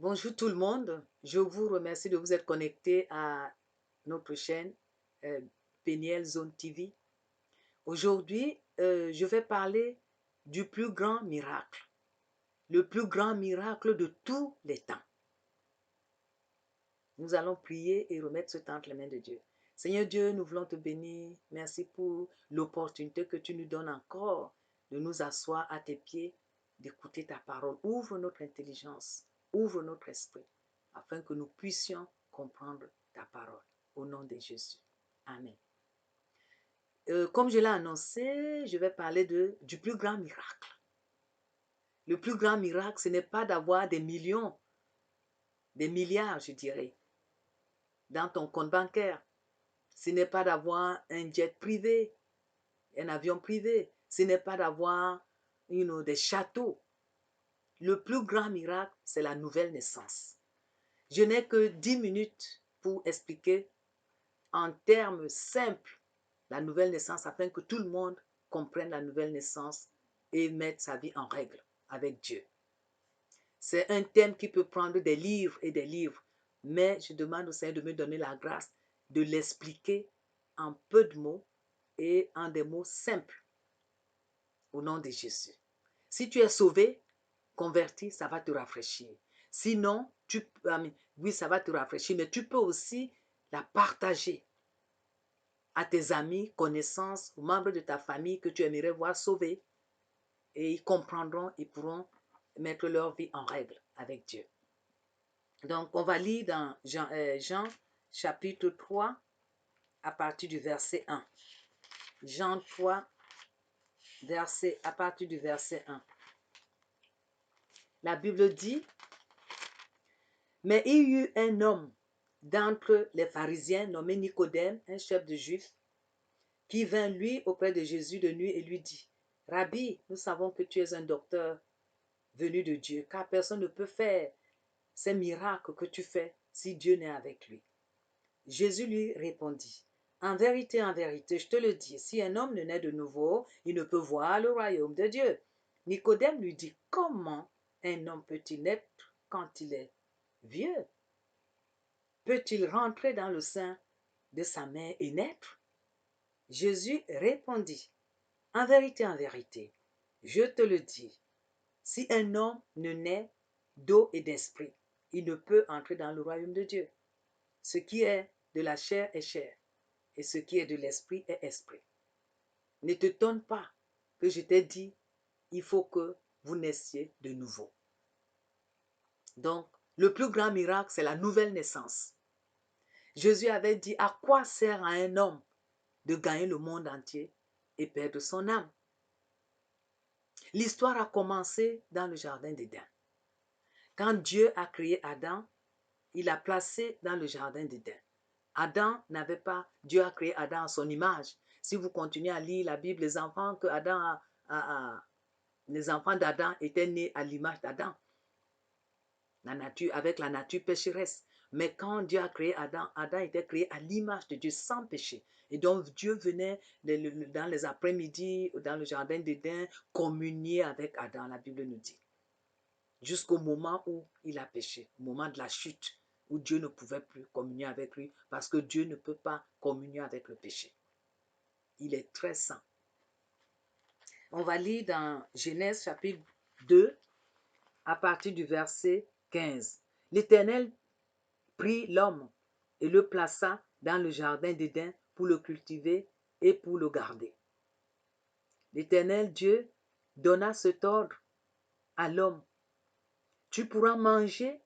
Bonjour tout le monde, je vous remercie de vous être connecté à notre chaîne euh, Peniel Zone TV. Aujourd'hui, je vais parler du plus grand miracle, le plus grand miracle de tous les temps. Nous allons prier et remettre ce temps entre les mains de Dieu. Seigneur Dieu, nous voulons te bénir. Merci pour l'opportunité que tu nous donnes encore de nous asseoir à tes pieds, d'écouter ta parole. Ouvre notre intelligence, ouvre notre esprit, afin que nous puissions comprendre ta parole. Au nom de Jésus. Amen. Comme je l'ai annoncé, je vais parler du plus grand miracle. Le plus grand miracle, ce n'est pas d'avoir des millions, des milliards, je dirais, dans ton compte bancaire. Ce n'est pas d'avoir un jet privé, un avion privé. Ce n'est pas d'avoir des châteaux. Le plus grand miracle, c'est la nouvelle naissance. Je n'ai que 10 minutes pour expliquer en termes simples la nouvelle naissance afin que tout le monde comprenne la nouvelle naissance et mette sa vie en règle avec Dieu. C'est un thème qui peut prendre des livres et des livres, mais je demande au Seigneur de me donner la grâce de l'expliquer en peu de mots et en des mots simples au nom de Jésus. Si tu es sauvé, converti, ça va te rafraîchir. Sinon, oui, ça va te rafraîchir, mais tu peux aussi la partager à tes amis, connaissances ou membres de ta famille que tu aimerais voir sauvés et ils comprendront, ils pourront mettre leur vie en règle avec Dieu. Donc, on va lire dans Jean chapitre 3 à partir du verset 1. Jean 3, à partir du verset 1. La Bible dit, « Mais il y eut un homme d'entre les pharisiens nommé Nicodème, un chef de Juifs, qui vint lui auprès de Jésus de nuit et lui dit, « Rabbi, nous savons que tu es un docteur venu de Dieu, car personne ne peut faire ces miracles que tu fais si Dieu n'est avec lui. » Jésus lui répondit, « en vérité, je te le dis, si un homme ne naît de nouveau, il ne peut voir le royaume de Dieu. » Nicodème lui dit, « Comment un homme peut-il naître quand il est vieux? Peut-il rentrer dans le sein de sa mère et naître? » Jésus répondit, « en vérité, je te le dis, si un homme ne naît d'eau et d'esprit, il ne peut entrer dans le royaume de Dieu. Ce qui est de la chair est chair, et ce qui est de l'esprit est esprit. Ne te t'étonne pas que je t'ai dit, il faut que vous naissiez de nouveau. » Donc, le plus grand miracle, c'est la nouvelle naissance. Jésus avait dit, à quoi sert à un homme de gagner le monde entier et perdre son âme? L'histoire a commencé dans le jardin d'Éden. Quand Dieu a créé Adam, il l'a placé dans le jardin d'Éden. Adam n'avait pas, Dieu a créé Adam à son image. Si vous continuez à lire la Bible, les enfants d'Adam étaient nés à l'image d'Adam, avec la nature pécheresse. Mais quand Dieu a créé Adam, Adam était créé à l'image de Dieu sans péché. Et donc Dieu venait dans les après-midi, dans le jardin d'Éden, communier avec Adam, la Bible nous dit. Jusqu'au moment où il a péché, au moment de la chute, où Dieu ne pouvait plus communier avec lui, parce que Dieu ne peut pas communier avec le péché. Il est très saint. On va lire dans Genèse chapitre 2, à partir du verset 15. L'Éternel prit l'homme et le plaça dans le jardin d'Éden pour le cultiver et pour le garder. L'Éternel Dieu donna cet ordre à l'homme. Tu pourras manger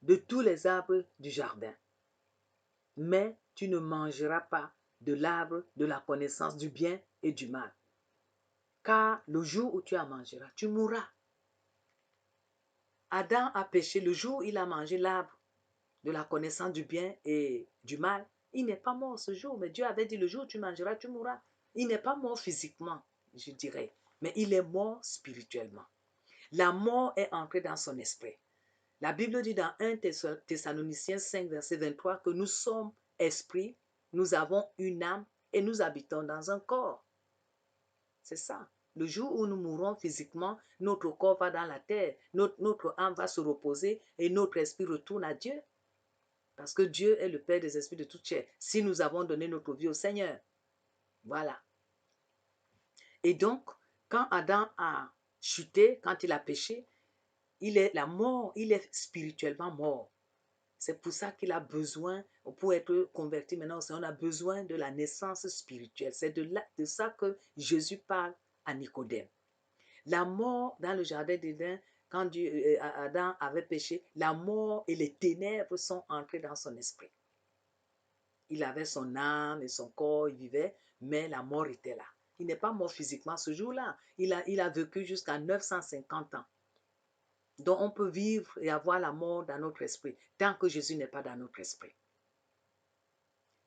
de tous les arbres du jardin, mais tu ne mangeras pas de l'arbre de la connaissance du bien et du mal. Car le jour où tu en mangeras, tu mourras. Adam a péché le jour où il a mangé l'arbre de la connaissance du bien et du mal. Il n'est pas mort ce jour, mais Dieu avait dit le jour où tu mangeras, tu mourras. Il n'est pas mort physiquement, je dirais, mais il est mort spirituellement. La mort est entrée dans son esprit. La Bible dit dans 1 Thessaloniciens 5, verset 23, que nous sommes esprits, nous avons une âme et nous habitons dans un corps. C'est ça. Le jour où nous mourrons physiquement, notre corps va dans la terre, notre âme va se reposer et notre esprit retourne à Dieu. Parce que Dieu est le Père des esprits de toute chair. Si nous avons donné notre vie au Seigneur. Voilà. Et donc, quand Adam a chuté, quand il a péché, il est la mort, il est spirituellement mort. C'est pour ça qu'il a besoin, pour être converti maintenant, on a besoin de la naissance spirituelle. C'est de ça que Jésus parle à Nicodème. La mort dans le jardin d'Éden, quand Adam avait péché, la mort et les ténèbres sont entrées dans son esprit. Il avait son âme et son corps, il vivait, mais la mort était là. Il n'est pas mort physiquement ce jour-là. Il a vécu jusqu'à 950 ans. Donc on peut vivre et avoir la mort dans notre esprit, tant que Jésus n'est pas dans notre esprit.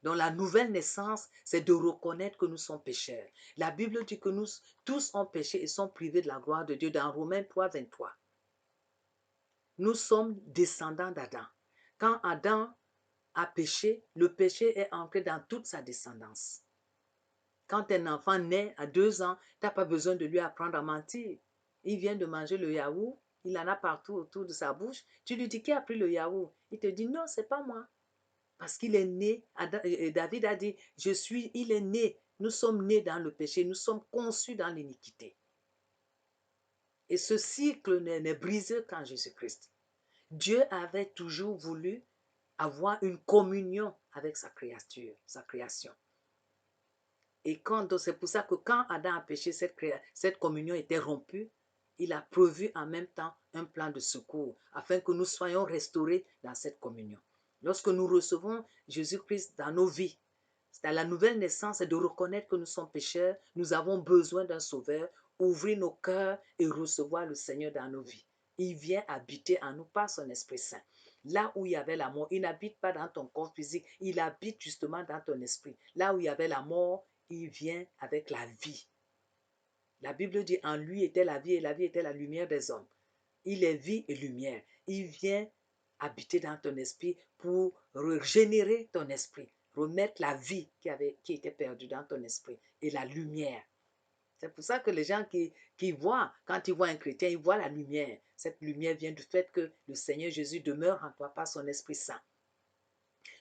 Donc la nouvelle naissance, c'est de reconnaître que nous sommes pécheurs. La Bible dit que nous tous ont péché et sont privés de la gloire de Dieu dans Romains 3, 23. Nous sommes descendants d'Adam. Quand Adam a péché, le péché est entré dans toute sa descendance. Quand un enfant naît à 2 ans, tu n'as pas besoin de lui apprendre à mentir. Il vient de manger le yaourt, il en a partout autour de sa bouche. Tu lui dis, qui a pris le yaourt? Il te dit, non, c'est pas moi. Parce qu'il est né, David a dit, il est né, nous sommes nés dans le péché, nous sommes conçus dans l'iniquité. Et ce cycle n'est brisé qu'en Jésus-Christ. Dieu avait toujours voulu avoir une communion avec sa créature, sa création. Et c'est pour ça que quand Adam a péché, cette communion était rompue. Il a prévu en même temps un plan de secours afin que nous soyons restaurés dans cette communion. Lorsque nous recevons Jésus-Christ dans nos vies, c'est à la nouvelle naissance et de reconnaître que nous sommes pécheurs, nous avons besoin d'un sauveur, ouvrir nos cœurs et recevoir le Seigneur dans nos vies. Il vient habiter en nous par son Esprit Saint. Là où il y avait la mort, il n'habite pas dans ton corps physique, il habite justement dans ton esprit. Là où il y avait la mort, il vient avec la vie. La Bible dit, en lui était la vie et la vie était la lumière des hommes. Il est vie et lumière. Il vient habiter dans ton esprit pour régénérer ton esprit, remettre la vie qui était perdue dans ton esprit et la lumière. C'est pour ça que les gens qui voient, quand ils voient un chrétien, ils voient la lumière. Cette lumière vient du fait que le Seigneur Jésus demeure en toi par son Esprit Saint.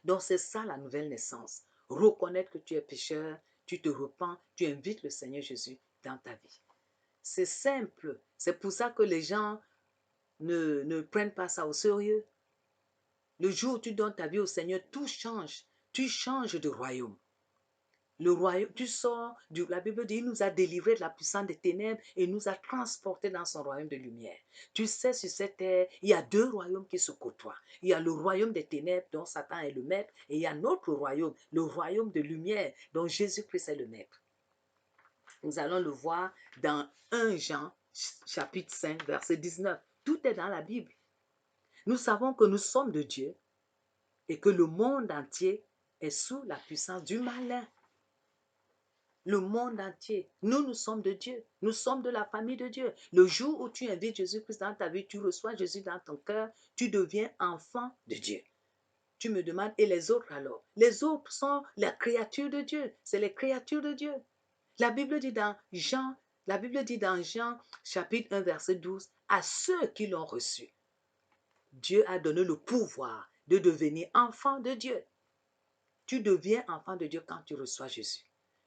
Donc c'est ça la nouvelle naissance. Reconnaître que tu es pécheur, tu te repens, tu invites le Seigneur Jésus dans ta vie. C'est simple. C'est pour ça que les gens ne prennent pas ça au sérieux. Le jour où tu donnes ta vie au Seigneur, tout change. Tu changes de royaume. Le royaume, tu sors, la Bible dit, il nous a délivrés de la puissance des ténèbres et nous a transportés dans son royaume de lumière. Tu sais, sur cette terre, il y a 2 royaumes qui se côtoient. Il y a le royaume des ténèbres dont Satan est le maître et il y a notre royaume, le royaume de lumière dont Jésus-Christ est le maître. Nous allons le voir dans 1 Jean, chapitre 5, verset 19. Tout est dans la Bible. Nous savons que nous sommes de Dieu et que le monde entier est sous la puissance du malin. Le monde entier. Nous sommes de Dieu. Nous sommes de la famille de Dieu. Le jour où tu invites Jésus-Christ dans ta vie, tu reçois Jésus dans ton cœur, tu deviens enfant de Dieu. Tu me demandes, et les autres alors? Les autres sont les créatures de Dieu. C'est les créatures de Dieu. La Bible dit dans Jean, chapitre 1, verset 12, à ceux qui l'ont reçu, Dieu a donné le pouvoir de devenir enfant de Dieu. Tu deviens enfant de Dieu quand tu reçois Jésus.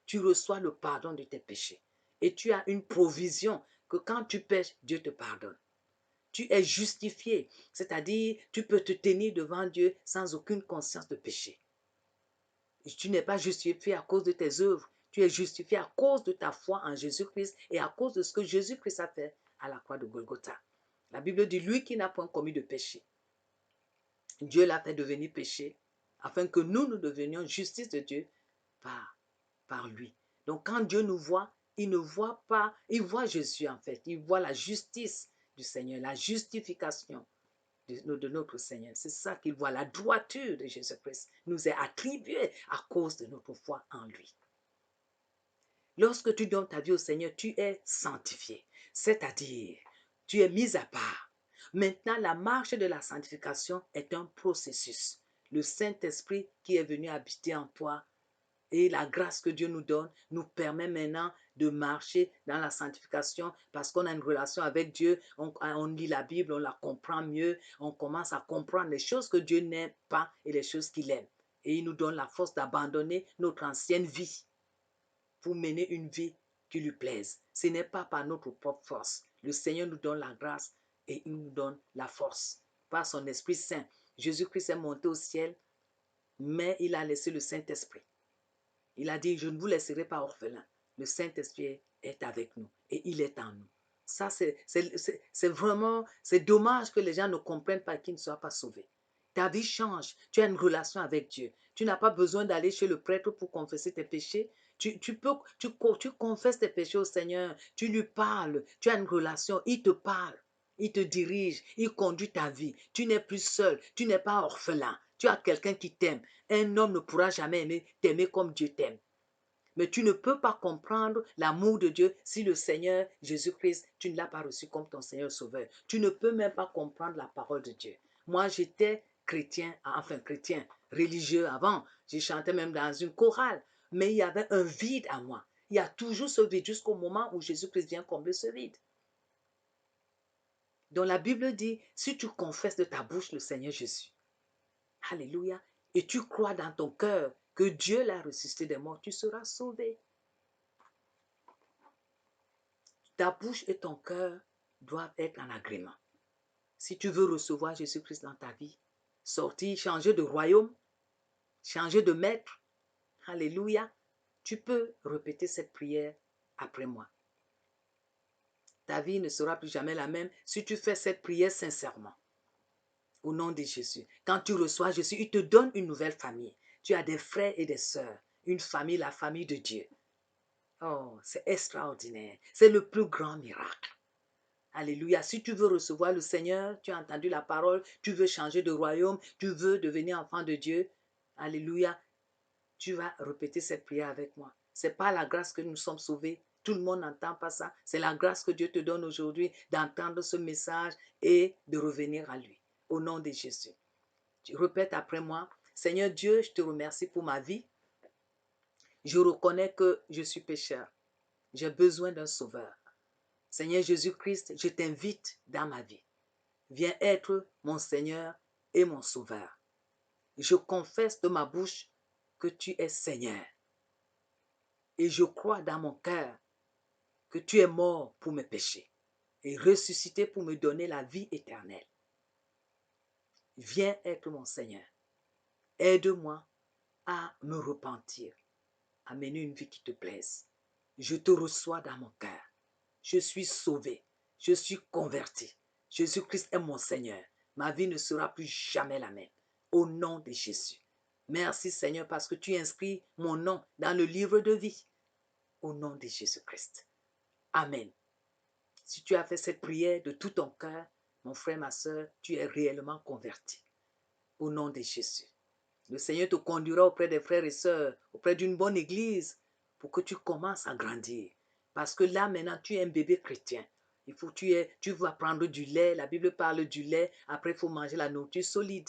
Tu reçois le pardon de tes péchés. Et tu as une provision que quand tu pêches, Dieu te pardonne. Tu es justifié, c'est-à-dire tu peux te tenir devant Dieu sans aucune conscience de péché. Et tu n'es pas justifié à cause de tes œuvres. Tu es justifié à cause de ta foi en Jésus-Christ et à cause de ce que Jésus-Christ a fait à la croix de Golgotha. La Bible dit, lui qui n'a point commis de péché, Dieu l'a fait devenir péché afin que nous devenions justice de Dieu par lui. Donc quand Dieu nous voit, il ne voit pas, il voit Jésus en fait, il voit la justice du Seigneur, la justification de notre Seigneur. C'est ça qu'il voit, la droiture de Jésus-Christ nous est attribuée à cause de notre foi en lui. Lorsque tu donnes ta vie au Seigneur, tu es sanctifié, c'est-à-dire tu es mis à part. Maintenant, la marche de la sanctification est un processus. Le Saint-Esprit qui est venu habiter en toi Et la grâce que Dieu nous donne nous permet maintenant de marcher dans la sanctification parce qu'on a une relation avec Dieu, on lit la Bible, on la comprend mieux, on commence à comprendre les choses que Dieu n'aime pas et les choses qu'il aime. Et il nous donne la force d'abandonner notre ancienne vie pour mener une vie qui lui plaise. Ce n'est pas par notre propre force. Le Seigneur nous donne la grâce et il nous donne la force. Par son Esprit Saint, Jésus-Christ est monté au ciel, mais il a laissé le Saint-Esprit. Il a dit, je ne vous laisserai pas orphelin. Le Saint-Esprit est avec nous et il est en nous. Ça, c'est vraiment, c'est dommage que les gens ne comprennent pas qu'ils ne soient pas sauvés. Ta vie change. Tu as une relation avec Dieu. Tu n'as pas besoin d'aller chez le prêtre pour confesser tes péchés. Tu confesses tes péchés au Seigneur. Tu lui parles. Tu as une relation. Il te parle. Il te dirige. Il conduit ta vie. Tu n'es plus seul. Tu n'es pas orphelin. Tu as quelqu'un qui t'aime. Un homme ne pourra jamais t'aimer comme Dieu t'aime. Mais tu ne peux pas comprendre l'amour de Dieu si le Seigneur Jésus-Christ, tu ne l'as pas reçu comme ton Seigneur Sauveur. Tu ne peux même pas comprendre la parole de Dieu. Moi, j'étais chrétien, religieux avant. J'ai chanté même dans une chorale. Mais il y avait un vide à moi. Il y a toujours ce vide jusqu'au moment où Jésus-Christ vient combler ce vide. Donc la Bible dit, si tu confesses de ta bouche le Seigneur Jésus, alléluia, et tu crois dans ton cœur que Dieu l'a ressuscité des morts, tu seras sauvé. Ta bouche et ton cœur doivent être en agrément. Si tu veux recevoir Jésus-Christ dans ta vie, sortir, changer de royaume, changer de maître, alléluia, tu peux répéter cette prière après moi. Ta vie ne sera plus jamais la même si tu fais cette prière sincèrement. Au nom de Jésus. Quand tu reçois Jésus, il te donne une nouvelle famille. Tu as des frères et des sœurs. Une famille, la famille de Dieu. Oh, c'est extraordinaire. C'est le plus grand miracle. Alléluia. Si tu veux recevoir le Seigneur, tu as entendu la parole, tu veux changer de royaume, tu veux devenir enfant de Dieu. Alléluia. Tu vas répéter cette prière avec moi. Ce n'est pas la grâce que nous sommes sauvés. Tout le monde n'entend pas ça. C'est la grâce que Dieu te donne aujourd'hui d'entendre ce message et de revenir à lui. Au nom de Jésus. Tu répètes après moi. Seigneur Dieu, je te remercie pour ma vie. Je reconnais que je suis pécheur. J'ai besoin d'un sauveur. Seigneur Jésus-Christ, je t'invite dans ma vie. Viens être mon Seigneur et mon Sauveur. Je confesse de ma bouche que tu es Seigneur. Et je crois dans mon cœur que tu es mort pour mes péchés et ressuscité pour me donner la vie éternelle. Viens être mon Seigneur. Aide-moi à me repentir, à mener une vie qui te plaise. Je te reçois dans mon cœur. Je suis sauvé. Je suis converti. Jésus-Christ est mon Seigneur. Ma vie ne sera plus jamais la même. Au nom de Jésus. Merci Seigneur parce que tu inscris mon nom dans le livre de vie. Au nom de Jésus-Christ. Amen. Si tu as fait cette prière de tout ton cœur, mon frère, ma soeur, tu es réellement converti. Au nom de Jésus. Le Seigneur te conduira auprès des frères et sœurs, auprès d'une bonne église, pour que tu commences à grandir. Parce que là, maintenant, tu es un bébé chrétien. Tu vas prendre du lait. La Bible parle du lait. Après, il faut manger la nourriture solide.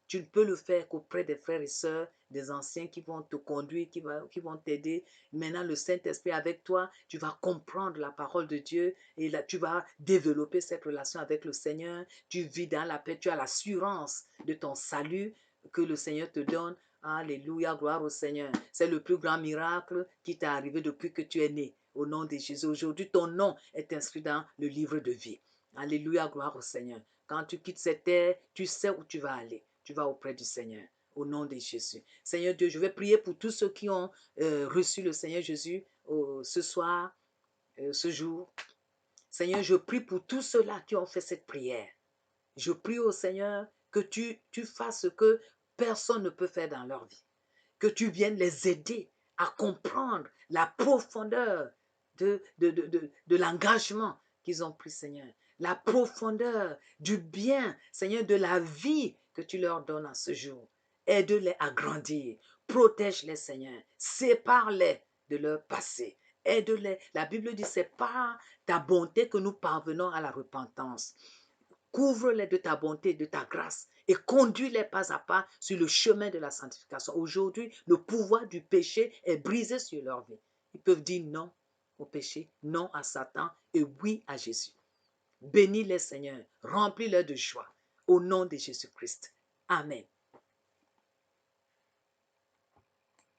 Tu ne peux le faire qu'auprès des frères et sœurs, des anciens qui vont te conduire, qui vont t'aider. Maintenant, le Saint-Esprit avec toi, tu vas comprendre la parole de Dieu et là, tu vas développer cette relation avec le Seigneur. Tu vis dans la paix, tu as l'assurance de ton salut que le Seigneur te donne. Alléluia, gloire au Seigneur. C'est le plus grand miracle qui t'est arrivé depuis que tu es né. Au nom de Jésus. Aujourd'hui, ton nom est inscrit dans le livre de vie. Alléluia, gloire au Seigneur. Quand tu quittes cette terre, tu sais où tu vas aller. Tu vas auprès du Seigneur. Au nom de Jésus. Seigneur Dieu, je vais prier pour tous ceux qui ont reçu le Seigneur Jésus ce soir, ce jour. Seigneur, je prie pour tous ceux-là qui ont fait cette prière. Je prie au Seigneur que tu fasses ce que personne ne peut faire dans leur vie. Que tu viennes les aider à comprendre la profondeur de l'engagement qu'ils ont pris, Seigneur. La profondeur du bien, Seigneur, de la vie que tu leur donnes à ce jour. Aide-les à grandir. Protège-les, Seigneur. Sépare-les de leur passé. Aide-les. La Bible dit, c'est par ta bonté que nous parvenons à la repentance. Couvre-les de ta bonté, de ta grâce et conduis-les pas à pas sur le chemin de la sanctification. Aujourd'hui, le pouvoir du péché est brisé sur leur vie. Ils peuvent dire non au péché, non à Satan et oui à Jésus. Bénis-les, Seigneur. Remplis-les de joie. Au nom de Jésus-Christ. Amen.